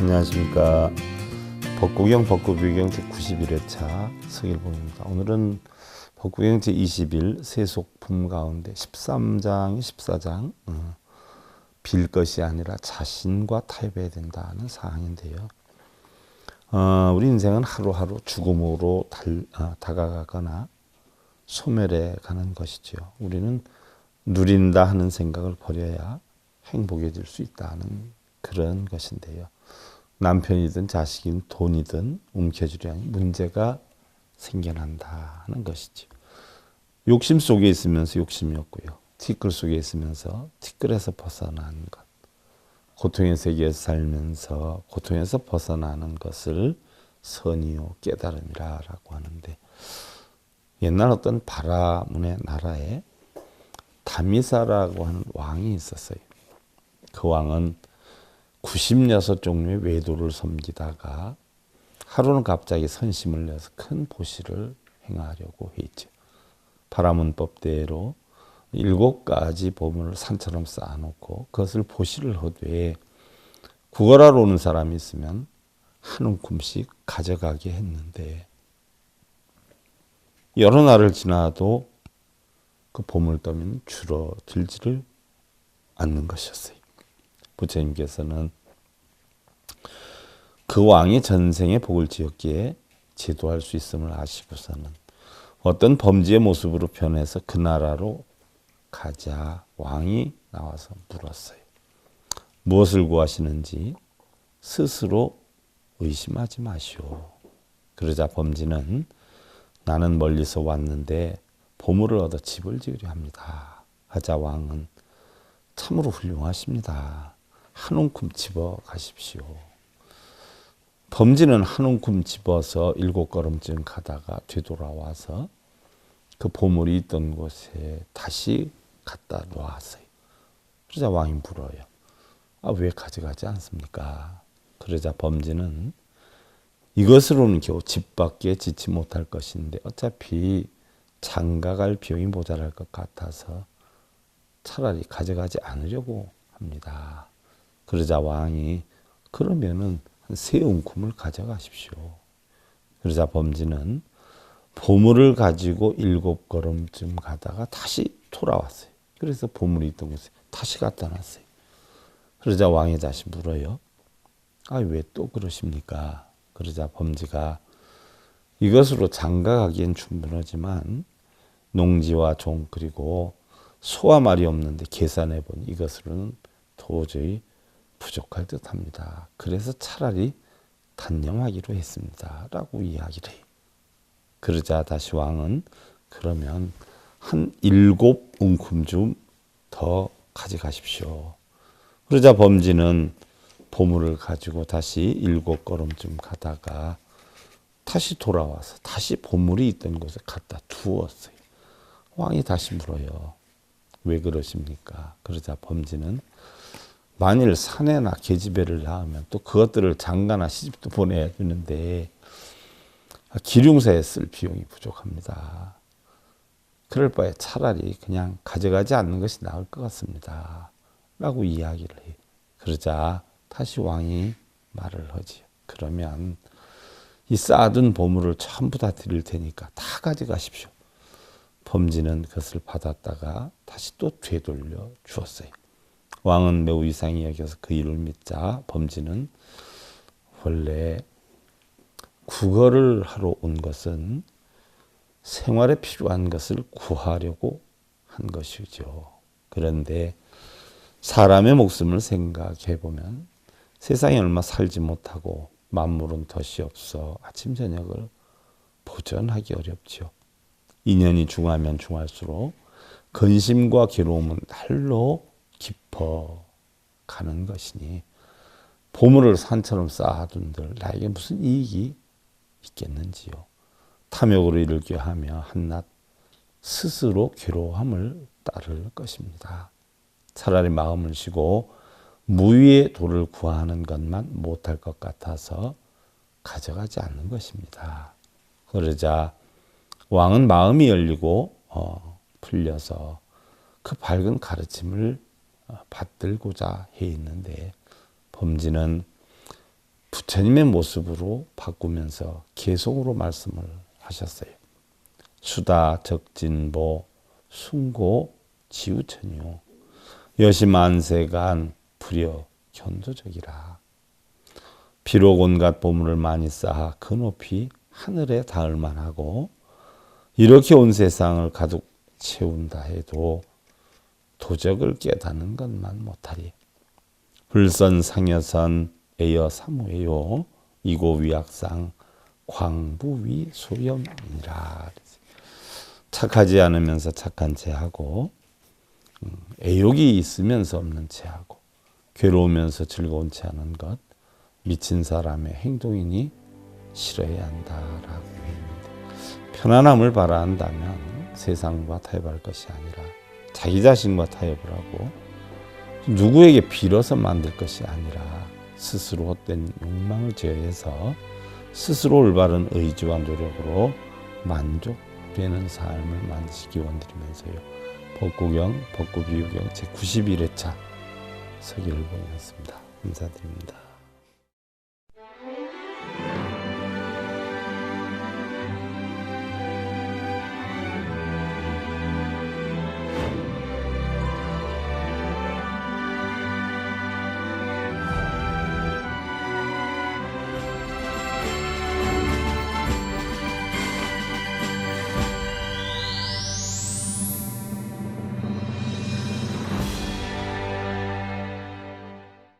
안녕하십니까. 법구경 법구비경 제91회차 서길봉입니다. 오늘은 법구경 제20일 세속품 가운데 13장이 14장 빌 것이 아니라 자신과 타협해야 된다는 사항인데요. 우리 인생은 하루하루 죽음으로 다가가거나 소멸해 가는 것이죠. 우리는 누린다 하는 생각을 버려야 행복해질 수 있다는 그런 것인데요. 남편이든 자식이든 돈이든 움켜쥐려니 문제가 생겨난다 하는 것이죠. 욕심 속에 있으면서 욕심이 없고요. 티끌 속에 있으면서 티끌에서 벗어나는 것. 고통의 세계에서 살면서 고통에서 벗어나는 것을 선이요 깨달음이라고 하는데, 옛날 어떤 바라문의 나라에 다미사라고 하는 왕이 있었어요. 그 왕은 96종류의 외도를 섬기다가 하루는 갑자기 선심을 내서 큰 보시를 행하려고 했죠. 바라문법대로 7가지 보물을 산처럼 쌓아놓고 그것을 보시를 하되 구걸하러 오는 사람이 있으면 한 움큼씩 가져가게 했는데, 여러 날을 지나도 그 보물더미는 줄어들지를 않는 것이었어요. 부처님께서는 그 왕이 전생에 복을 지었기에 제도할 수 있음을 아시고서는 어떤 범죄의 모습으로 변해서 그 나라로 가자 왕이 나와서 물었어요. 무엇을 구하시는지 스스로 의심하지 마시오. 그러자 범지는 나는 멀리서 왔는데 보물을 얻어 집을 지으려 합니다. 하자 왕은 참으로 훌륭하십니다. 한 움큼 집어 가십시오. 범지는 한 움큼 집어서 7걸음쯤 가다가 되돌아와서 그 보물이 있던 곳에 다시 갖다 놓았어요. 그러자 왕이 물어요. 왜 가져가지 않습니까? 그러자 범지는 이것으로는 겨우 집밖에 짓지 못할 것인데 어차피 장가갈 비용이 모자랄 것 같아서 차라리 가져가지 않으려고 합니다. 그러자 왕이 그러면은 한 3움큼을 가져가십시오. 그러자 범지는 보물을 가지고 7걸음쯤 가다가 다시 돌아왔어요. 그래서 보물이 있던 곳에 다시 갖다 놨어요. 그러자 왕이 다시 물어요. 왜 또 그러십니까? 그러자 범지가 이것으로 장가가기엔 충분하지만 농지와 종 그리고 소와 말이 없는데 계산해 보니 이것으로는 도저히 부족할 듯합니다. 그래서 차라리 단념하기로 했습니다. 라고 이야기를 해요. 그러자 다시 왕은 그러면 한 7움큼 더 가져가십시오. 그러자 범지는 보물을 가지고 다시 7걸음쯤 가다가 다시 돌아와서 다시 보물이 있던 곳에 갖다 두었어요. 왕이 다시 물어요. 왜 그러십니까? 그러자 범지는 만일 사내나 계집애를 낳으면 또 그것들을 장가나 시집도 보내야 되는데 기륭사에 쓸 비용이 부족합니다. 그럴 바에 차라리 그냥 가져가지 않는 것이 나을 것 같습니다. 라고 이야기를 해요. 그러자 다시 왕이 말을 하지요. 그러면 이 쌓아둔 보물을 전부 다 드릴 테니까 다 가져가십시오. 범지는 그것을 받았다가 다시 또 되돌려 주었어요. 왕은 매우 이상히 여겨서 그 일을 믿자 범지는 원래 구걸을 하러 온 것은 생활에 필요한 것을 구하려고 한 것이죠. 그런데 사람의 목숨을 생각해 보면 세상에 얼마 살지 못하고 만물은 덫이 없어 아침 저녁을 보전하기 어렵죠. 인연이 중하면 중할수록 근심과 괴로움은 날로 깊어 가는 것이니 보물을 산처럼 쌓아둔들 나에게 무슨 이익이 있겠는지요. 탐욕으로 이르게 하며 한낱 스스로 괴로움을 따를 것입니다. 차라리 마음을 쉬고 무위의 도를 구하는 것만 못할 것 같아서 가져가지 않는 것입니다. 그러자 왕은 마음이 열리고 풀려서 그 밝은 가르침을 받들고자 해 있는데 범지는 부처님의 모습으로 바꾸면서 계속으로 말씀을 하셨어요. 수다 적진보 숭고 지우천이요 여시만세간 불여 견도적이라. 비록 온갖 보물을 많이 쌓아 그 높이 하늘에 닿을 만하고 이렇게 온 세상을 가득 채운다 해도 도적을 깨닫는 것만 못하리. 불선 상여선 에여 사무에요 이고 위악상 광부위 소염이라. 착하지 않으면서 착한 체하고 애욕이 있으면서 없는 체하고 괴로우면서 즐거운 체하는 것 미친 사람의 행동이니 싫어야 한다라고 했는데, 편안함을 바라한다면 세상과 타협할 것이 아니라 자기 자신과 타협을 하고 누구에게 빌어서 만들 것이 아니라 스스로 헛된 욕망을 제어해서 스스로 올바른 의지와 노력으로 만족되는 삶을 만드시기 원드리면서요. 법구경, 법구비유경 제91회차 서기를 보냈습니다. 감사드립니다.